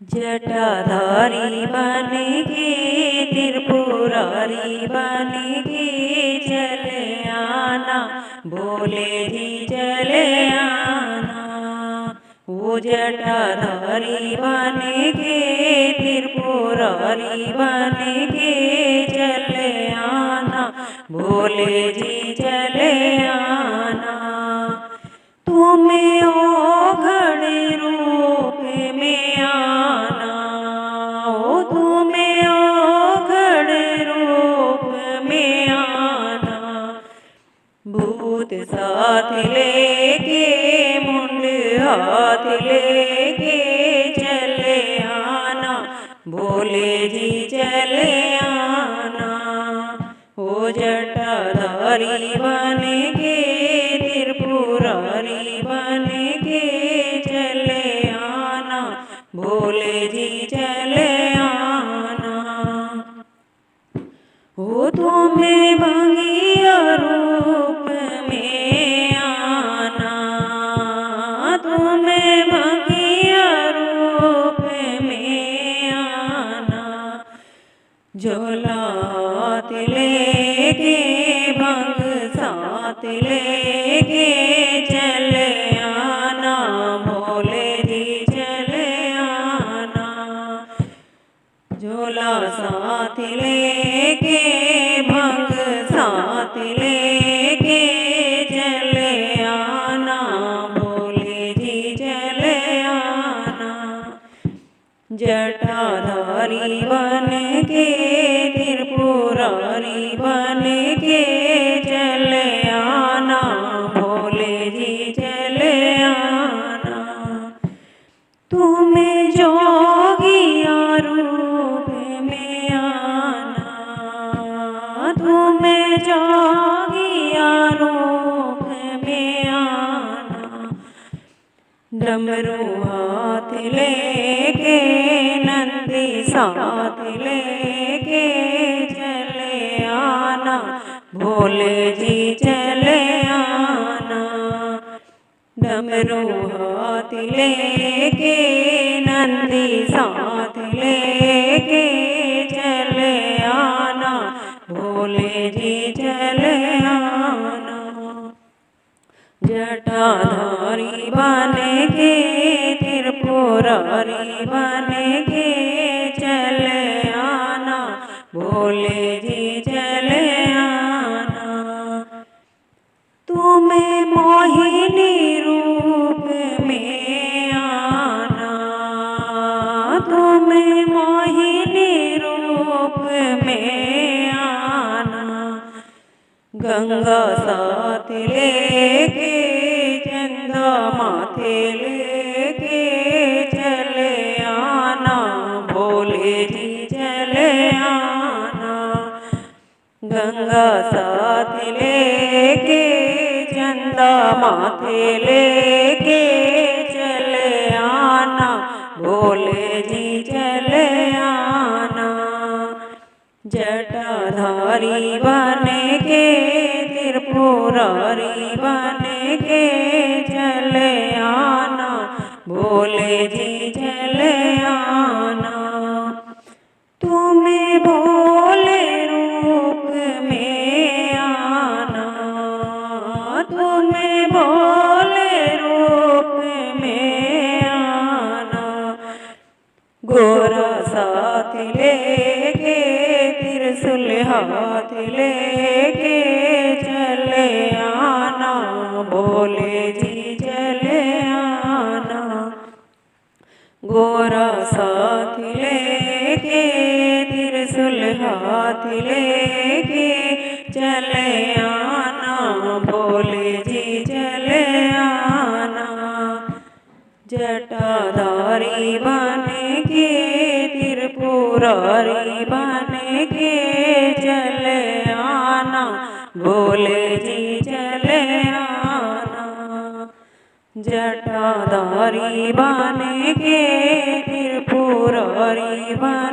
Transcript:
जटाधारी बन के त्रिपुरारी बन के चले आना, बोले जी चले आना। वो जटाधारी बन के त्रिपुरारी बन के चले आना, बोले जी चले आना। तुम्हें ओघड़ रूप में आना, ओ तुम्हें ओघड़ रूप में आना। भूत साथ लेके मुंड हाथ लेके चले आना, बोले जी चले आना। ओ जटाधारी बन के त्रिपुरारी बन के चले आना, बोले जी चले आना। ओ तुम्हें भंगिया रूप में आना, तुम्हें भंगिया रूप में आना। झोला हाथ लेके भंग साथ लेके चले आना, बोले जी चले आना। झोला साथ लेके भंग साथ लेके चले आना, बोले जी चले आना। जटाधारी बन के त्रिपुरारी बन के चले आना, बोले जी चले आना। तुम्हें जोगिया रूप में आना, तुम्हें जोगिया रूप में आना। डमरू हाथ लेके नंदी साथ लेके चले आना, भोले जी चले आना। डमरू हाथ लेके नंदी साथ लेके चले आना, भोले जी चले आना। जटाधारी बन के त्रिपुरारी बन के चले आना, भोले जी चले आना। तुम्हें मोहिनी रूप में आना, तुम्हें मोहिनी रूप में आना। गंगा साथ लेके चंदा माथे लेके चले आना, भोले जी चले आना। गंगा साथ लेके चंदा माथे लेके चले आना, भोले जी चले आना। जटाधारी बन के त्रिपुरारी बन के चले आना, भोले जी चले आना। तुम्हें भोले रूप में आना, तुम्हें भोले रूप में आना। गोरा साथ लेके त्रिशूल हाथ लेके चले आना, भोले जी चले आना। गोरा साथ लेके त्रिशूल हाथ लेके चले आना, भोले जी चले आना। जटाधारी बन के त्रिपुरारी बन के चले आना, भोले जी चले आना। जटाधारी बन के त्रिपुरारी बन